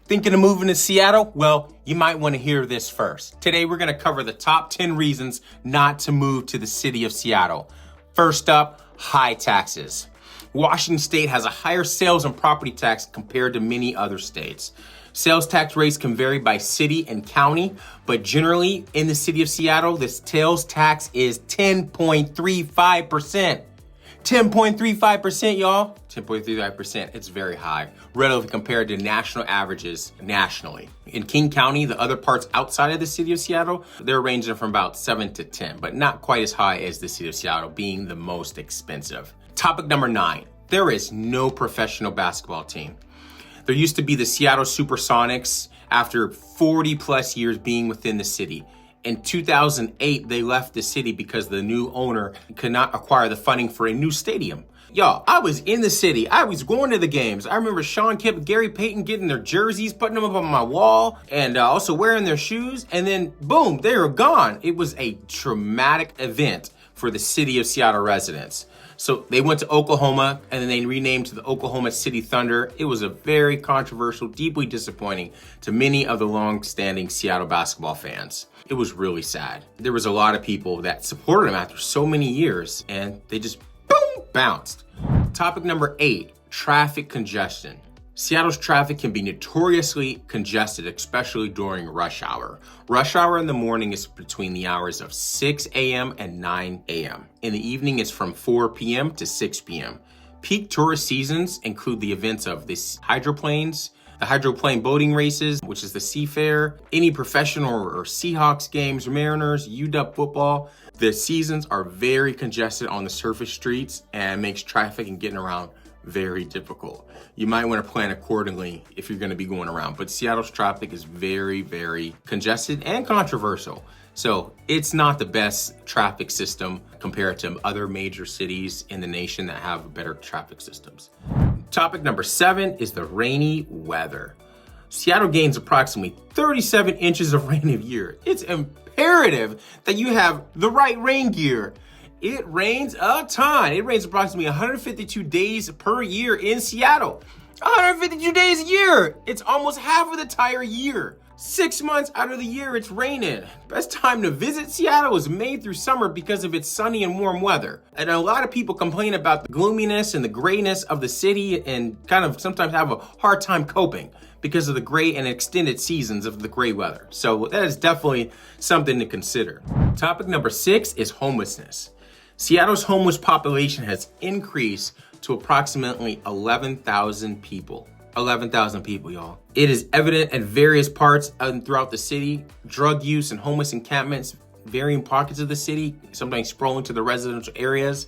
Thinking of moving to Seattle? Well, you might want to hear this first. Today, we're going to cover the top 10 reasons not to move to the city of Seattle. First up, high taxes. Washington State has a higher sales and property tax compared to many other states. Sales tax rates can vary by city and county, but generally in the city of Seattle, the sales tax is 10.35%. 10.35%, y'all. 10.35%. It's very high, relatively compared to national averages nationally. In King County, the other parts outside of the city of Seattle, they're ranging from about 7 to 10, but not quite as high as the city of Seattle, being the most expensive. Topic number 9. There is no professional basketball team. There used to be the Seattle Supersonics after 40 plus years being within the city. In 2008, they left the city because the new owner could not acquire the funding for a new stadium. Y'all, I was in the city. I was going to the games. I remember Sean Kemp, Gary Payton getting their jerseys, putting them up on my wall, and also wearing their shoes. And then, boom, they were gone. It was a traumatic event for the city of Seattle residents. So they went to Oklahoma and then they renamed to the Oklahoma City Thunder. It was a very controversial, deeply disappointing to many of the long-standing Seattle basketball fans. It was really sad. There was a lot of people that supported them after so many years and they just, boom, bounced. Topic number 8, traffic congestion. Seattle's traffic can be notoriously congested, especially during rush hour. Rush hour in the morning is between the hours of 6 a.m. and 9 a.m. In the evening, it's from 4 p.m. to 6 p.m. Peak tourist seasons include the events of the hydroplanes, the hydroplane boating races, which is the Seafair, any professional or Seahawks games, Mariners, UW football. The seasons are very congested on the surface streets and makes traffic and getting around very difficult. You might want to plan accordingly if you're going to be going around, but Seattle's traffic is very, very congested and controversial. So it's not the best traffic system compared to other major cities in the nation that have better traffic systems. Topic number 7 is the rainy weather. Seattle gains approximately 37 inches of rain a year. It's imperative that you have the right rain gear. It rains a ton. It rains approximately 152 days per year in Seattle. 152 days a year. It's almost half of the entire year. 6 months out of the year, it's raining. Best time to visit Seattle is May through summer because of its sunny and warm weather. And a lot of people complain about the gloominess and the grayness of the city and kind of sometimes have a hard time coping because of the gray and extended seasons of the gray weather. So that is definitely something to consider. Topic number 6 is homelessness. Seattle's homeless population has increased to approximately 11,000 people. 11,000 people, y'all. It is evident at various parts throughout the city. Drug use and homeless encampments, varying pockets of the city, sometimes sprawling to the residential areas.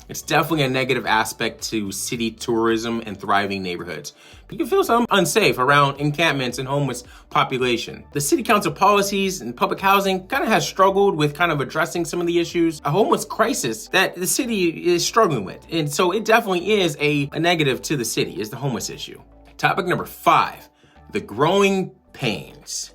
It's definitely a negative aspect to city tourism and thriving neighborhoods. You can feel some unsafe around encampments and homeless population. The city council policies and public housing kind of has struggled with kind of addressing some of the issues, a homeless crisis that the city is struggling with. And so it definitely is a negative to the city, is the homeless issue. Topic number 5, the growing pains.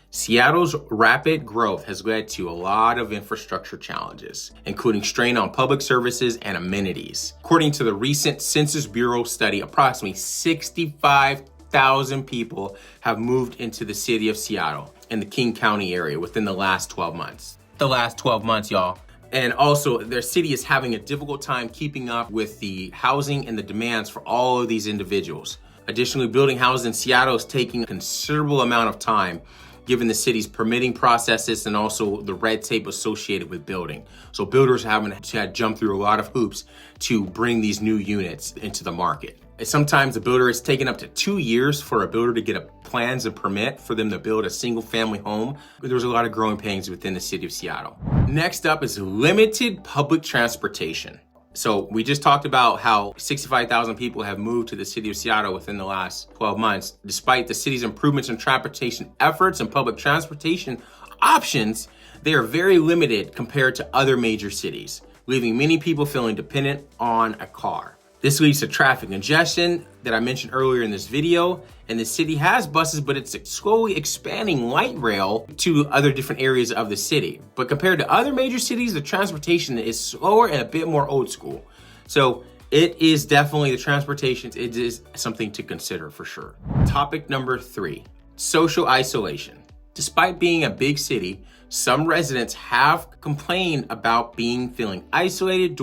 Seattle's rapid growth has led to a lot of infrastructure challenges, including strain on public services and amenities. According to the recent Census Bureau study, approximately 65,000 people have moved into the city of Seattle in the King County area within the last 12 months. The last 12 months, y'all. And also, their city is having a difficult time keeping up with the housing and the demands for all of these individuals. Additionally, building houses in Seattle is taking a considerable amount of time given the city's permitting processes and also the red tape associated with building. So builders haven't had to jump through a lot of hoops to bring these new units into the market. And sometimes the builder is taking up to 2 years for a builder to get a plans and permit for them to build a single family home. There's a lot of growing pains within the city of Seattle. Next up is limited public transportation. So we just talked about how 65,000 people have moved to the city of Seattle within the last 12 months. Despite the city's improvements in transportation efforts and public transportation options, they are very limited compared to other major cities, leaving many people feeling dependent on a car. This leads to traffic congestion that I mentioned earlier in this video. And the city has buses, but it's slowly expanding light rail to other different areas of the city. But compared to other major cities, the transportation is slower and a bit more old school. So It is definitely the transportation. It is something to consider for sure. Topic number 3, social isolation. Despite being a big city, some residents have complained about feeling isolated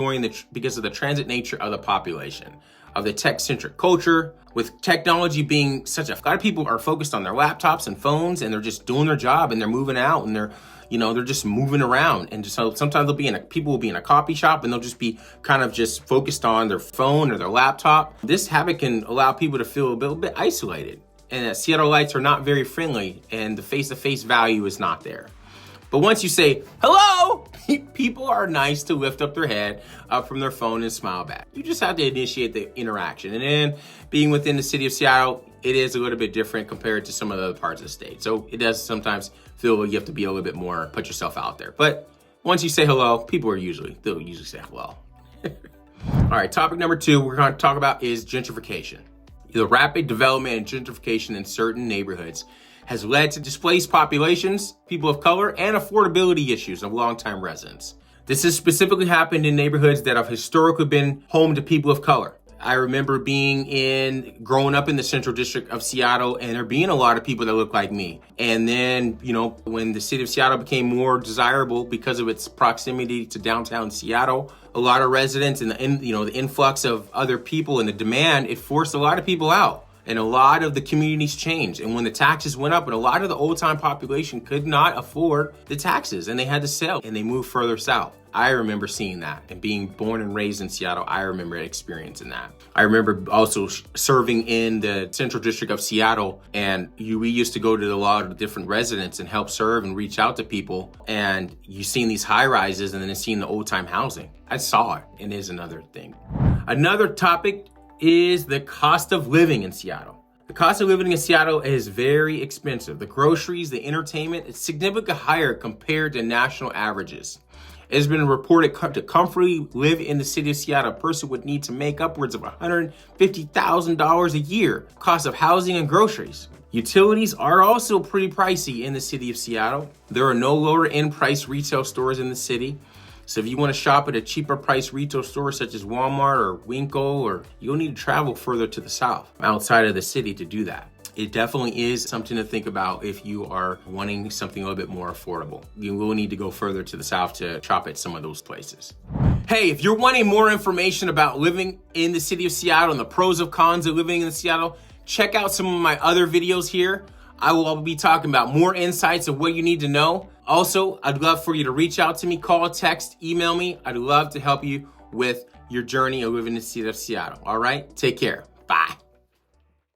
because of the transit nature of the population, of the tech-centric culture. With technology being a lot of people are focused on their laptops and phones, and they're just doing their job, and they're moving out, and they're just moving around. And so sometimes people will be in a coffee shop, and they'll just be kind of just focused on their phone or their laptop. This habit can allow people to feel a little bit isolated, and that Seattleites are not very friendly, and the face-to-face value is not there. But once you say, hello, people are nice to lift up their head up from their phone and smile back. You just have to initiate the interaction. And then being within the city of Seattle, it is a little bit different compared to some of the other parts of the state. So it does sometimes feel like you have to be a little bit more, put yourself out there. But once you say hello, they'll usually say hello. All right, topic number 2 we're going to talk about is gentrification. The rapid development and gentrification in certain neighborhoods has led to displaced populations, people of color, and affordability issues of longtime residents. This has specifically happened in neighborhoods that have historically been home to people of color. I remember growing up in the Central District of Seattle, and there being a lot of people that look like me. And then, when the city of Seattle became more desirable because of its proximity to downtown Seattle, a lot of residents and the influx of other people and the demand, it forced a lot of people out. And a lot of the communities changed. And when the taxes went up, and a lot of the old time population could not afford the taxes, and they had to sell, and they moved further south. I remember seeing that, and being born and raised in Seattle, I remember experiencing that. I remember also serving in the Central District of Seattle, and we used to go to a lot of different residents and help serve and reach out to people. And you seen these high rises, and then seeing the old time housing. I saw it, and it is another thing. Another topic is the cost of living in Seattle. The cost of living in Seattle is very expensive. The groceries, the entertainment, it's significantly higher compared to national averages. It has been reported to comfortably live in the city of Seattle, a person would need to make upwards of $150,000 a year, cost of housing and groceries. Utilities are also pretty pricey in the city of Seattle. There are no lower end price retail stores in the city. So if you want to shop at a cheaper price retail store such as Walmart or Winkle, you'll need to travel further to the south, outside of the city, to do that. It definitely is something to think about if you are wanting something a little bit more affordable. You will need to go further to the south to shop at some of those places. Hey, if you're wanting more information about living in the city of Seattle and the pros and cons of living in Seattle, check out some of my other videos here. I will be talking about more insights of what you need to know. Also, I'd love for you to reach out to me, call, text, email me. I'd love to help you with your journey of living in the city of Seattle. All right, take care. Bye.